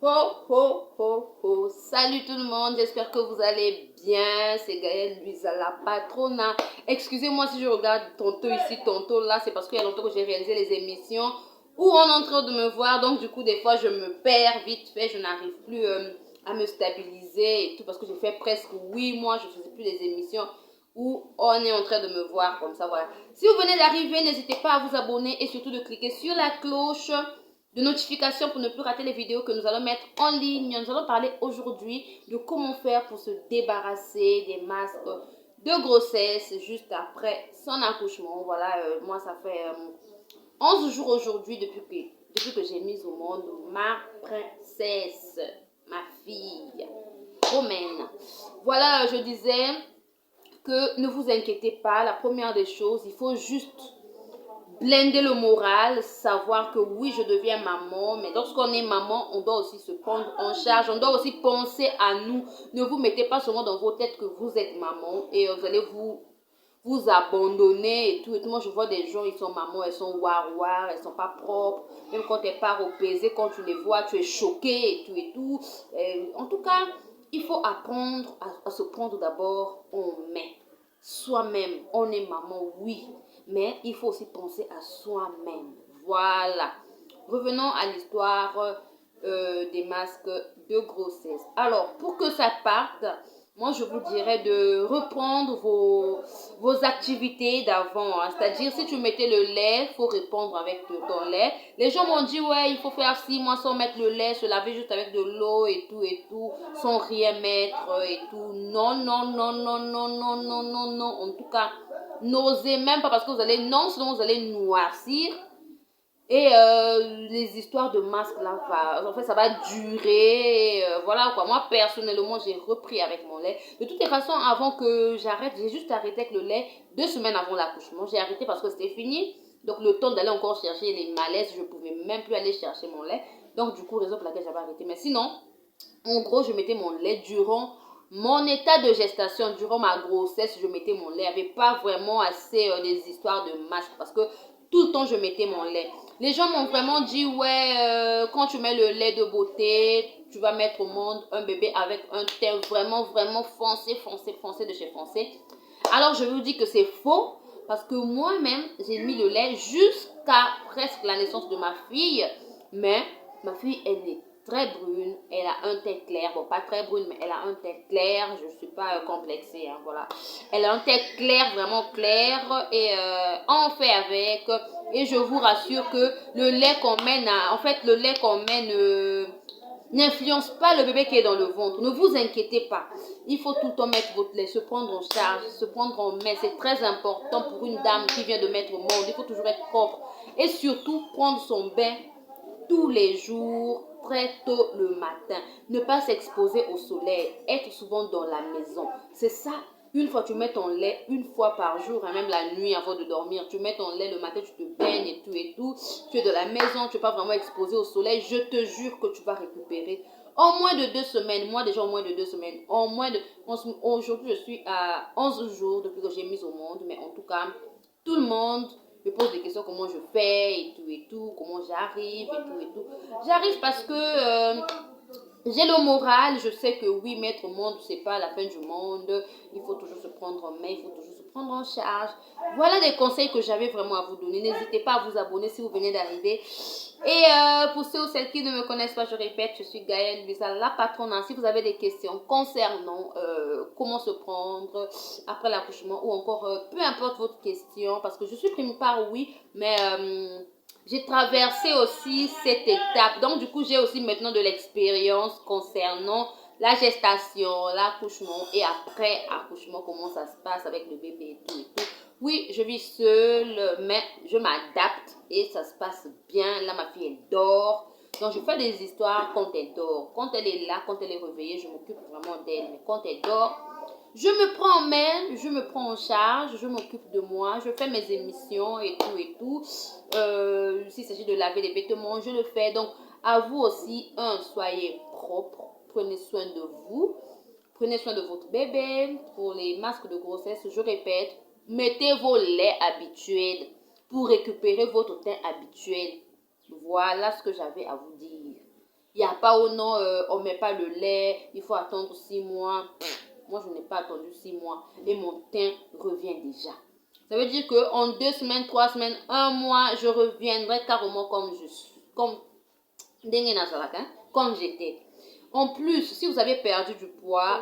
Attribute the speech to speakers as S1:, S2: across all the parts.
S1: Ho, ho, ho, ho. Salut tout le monde, j'espère que vous allez bien. C'est Gaëlle Luisa, la patrona. Excusez-moi si je regarde tantôt ici, tantôt là. C'est parce qu'il y a longtemps que j'ai réalisé les émissions où on est en train de me voir. Donc du coup, des fois, je me perds vite fait. Je n'arrive plus à me stabiliser et tout. Parce que j'ai fait presque 8 mois, je ne faisais plus les émissions où on est en train de me voir comme ça. Voilà. Si vous venez d'arriver, n'hésitez pas à vous abonner et surtout de cliquer sur la cloche de notification pour ne plus rater les vidéos que nous allons mettre en ligne. Nous allons parler aujourd'hui de comment faire pour se débarrasser des masques de grossesse juste après son accouchement. Voilà, moi ça fait 11 jours aujourd'hui depuis que j'ai mis au monde ma princesse, ma fille romaine. Voilà, je disais que ne vous inquiétez pas, la première des choses, il faut juste blinder le moral, savoir que oui, je deviens maman, mais lorsqu'on est maman, on doit aussi se prendre en charge, on doit aussi penser à nous. Ne vous mettez pas seulement dans vos têtes que vous êtes maman et vous allez vous abandonner et tout. Et tout. Moi, je vois des gens, ils sont mamans, elles sont war, elles sont pas propres. Même quand elles partent au baiser, quand tu les vois, tu es choqué et tout et tout. En tout cas, il faut apprendre à se prendre d'abord en main. Soi-même, on est maman, oui, mais il faut aussi penser à soi-même. Voilà. Revenons à l'histoire des masques de grossesse. Alors, pour que ça parte, moi je vous dirais de reprendre vos activités d'avant. Hein. C'est-à-dire, si tu mettais le lait, il faut répondre avec ton lait. Les gens m'ont dit, ouais, il faut faire 6 mois sans mettre le lait, se laver juste avec de l'eau et tout, sans rien mettre et tout. Non, non, non, non, non, non, non, non, non. En tout cas, n'osez même pas parce que vous allez, non, sinon vous allez noircir. Et les histoires de masques là, en fait, ça va durer. Et, voilà quoi. Moi, personnellement, j'ai repris avec mon lait. De toutes les façons, avant que j'arrête, j'ai juste arrêté avec le lait 2 semaines avant l'accouchement. J'ai arrêté parce que c'était fini. Donc, le temps d'aller encore chercher les malaises, je ne pouvais même plus aller chercher mon lait. Donc, du coup, raison pour laquelle j'avais arrêté. Mais sinon, en gros, je mettais mon lait durant mon état de gestation, durant ma grossesse, je mettais mon lait. Il n'y avait pas vraiment assez des histoires de masques parce que tout le temps, je mettais mon lait. Les gens m'ont vraiment dit, ouais, quand tu mets le lait de beauté, tu vas mettre au monde un bébé avec un teint vraiment, vraiment foncé, foncé, foncé de chez foncé. Alors, je vous dis que c'est faux parce que moi-même, j'ai mis le lait jusqu'à presque la naissance de ma fille. Mais ma fille, elle est très brune, elle a un teint clair, bon pas très brune mais elle a un teint clair, je ne suis pas complexée, hein, voilà. Elle a un teint clair, vraiment clair et on fait avec et je vous rassure que le lait qu'on mène, en fait le lait qu'on mène n'influence pas le bébé qui est dans le ventre, ne vous inquiétez pas. Il faut tout le temps mettre votre lait, se prendre en charge, se prendre en main, c'est très important pour une dame qui vient de mettre au monde, il faut toujours être propre et surtout prendre son bain tous les jours, très tôt le matin. Ne pas s'exposer au soleil, être souvent dans la maison. C'est ça. Une fois, tu mets ton lait une fois par jour, hein, même la nuit avant de dormir. Tu mets ton lait le matin, tu te baignes et tout et tout. Tu es de la maison, tu n'es pas vraiment exposé au soleil. Je te jure que tu vas récupérer. En moins de 2 semaines, moi déjà en moins de 2 semaines, aujourd'hui je suis à 11 jours depuis que j'ai mis au monde, mais en tout cas, tout le monde me pose des questions, comment je fais et tout, comment j'arrive et tout. J'arrive parce que j'ai le moral, je sais que oui, mettre au monde, c'est pas la fin du monde. Il faut toujours se prendre en main, il faut toujours se prendre en charge. Voilà des conseils que j'avais vraiment à vous donner. N'hésitez pas à vous abonner si vous venez d'arriver. Et pour ceux ou celles qui ne me connaissent pas, je répète, je suis Gaëlle Luisa, la patronne. Si vous avez des questions concernant comment se prendre après l'accouchement ou encore peu importe votre question, parce que je suis prime part, oui, mais j'ai traversé aussi cette étape. Donc, du coup, j'ai aussi maintenant de l'expérience concernant la gestation, l'accouchement et après accouchement, comment ça se passe avec le bébé et tout et tout. Oui, je vis seule, mais je m'adapte et ça se passe bien. Là, ma fille, elle dort. Donc, je fais des histoires quand elle dort. Quand elle est là, quand elle est réveillée, je m'occupe vraiment d'elle. Mais quand elle dort, je me prends en main, je me prends en charge, je m'occupe de moi, je fais mes émissions et tout et tout. S'il s'agit de laver les vêtements, je le fais. Donc, à vous aussi, soyez propre, prenez soin de vous, prenez soin de votre bébé. Pour les masques de grossesse, je répète, mettez vos laits habituels pour récupérer votre teint habituel. Voilà ce que j'avais à vous dire. Il n'y a pas au non, on ne met pas le lait, il faut attendre 6 mois. Moi, je n'ai pas attendu 6 mois et mon teint revient déjà. Ça veut dire qu'en 2 semaines, 3 semaines, 1 mois, je reviendrai carrément comme je suis. Comme j'étais. En plus, si vous avez perdu du poids,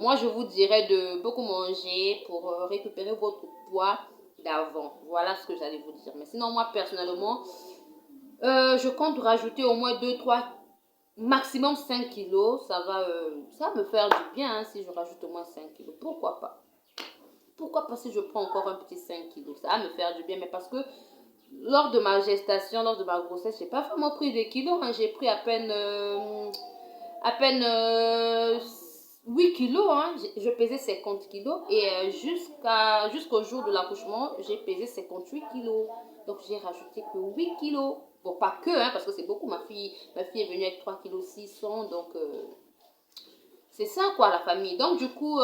S1: moi je vous dirais de beaucoup manger pour récupérer votre poids d'avant. Voilà ce que j'allais vous dire. Mais sinon, moi personnellement, je compte rajouter au moins 2, 3, maximum 5 kilos. Ça va me faire du bien hein, si je rajoute au moins 5 kilos. Pourquoi pas? Pourquoi pas si je prends encore un petit 5 kilos? Ça va me faire du bien, mais parce que lors de ma gestation, lors de ma grossesse, j'ai pas vraiment pris des kilos. Hein. J'ai pris à peine 8 kilos. Hein. Je pesais 50 kilos et jusqu'au jour de l'accouchement, j'ai pesé 58 kilos. Donc, j'ai rajouté que 8 kilos. Bon, pas que, hein, parce que c'est beaucoup. Ma fille est venue avec 3 kilos 600. Donc, c'est ça, quoi, la famille. Donc, du coup,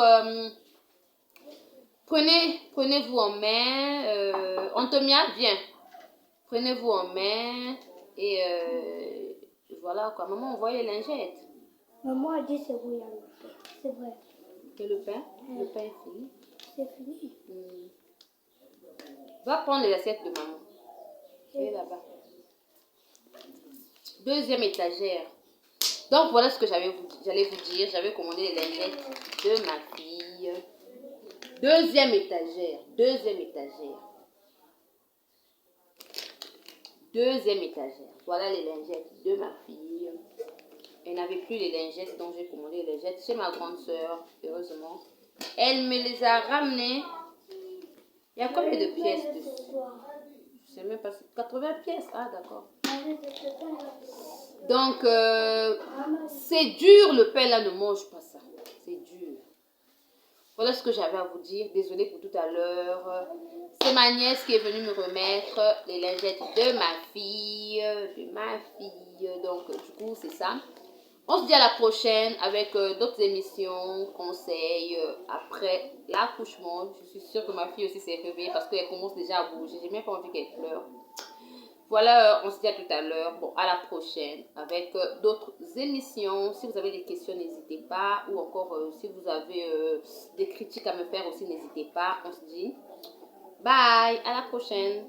S1: prenez-vous en main. Antomia, viens. Prenez-vous en main et voilà quoi. Maman, on voit les lingettes.
S2: Maman a dit c'est oui, c'est vrai.
S1: Que le pain? Le pain est fini.
S2: C'est fini.
S1: Va prendre les assiettes de maman. Elle est là-bas. Deuxième étagère. Donc voilà ce que j'allais vous dire. J'avais commandé les lingettes de ma fille. Deuxième étagère. Deuxième étagère. Deuxième étagère. Voilà les lingettes de ma fille. Elle n'avait plus les lingettes, donc j'ai commandé les lingettes chez ma grande soeur, heureusement. Elle me les a ramenées. Il y a combien de pièces dessus? Je sais même pas. 80 pièces. Ah, d'accord. Donc, c'est dur, le pain là, ne mange pas ça. C'est dur. Voilà ce que j'avais à vous dire. Désolée pour tout à l'heure. C'est ma nièce qui est venue me remettre les lingettes de ma fille. Donc, du coup, c'est ça. On se dit à la prochaine avec d'autres émissions, conseils après l'accouchement. Je suis sûre que ma fille aussi s'est réveillée parce qu'elle commence déjà à bouger. J'ai même pas envie qu'elle pleure. Voilà, on se dit à tout à l'heure. Bon, à la prochaine avec d'autres émissions. Si vous avez des questions, n'hésitez pas. Ou encore, si vous avez des critiques à me faire aussi, n'hésitez pas. On se dit bye, à la prochaine.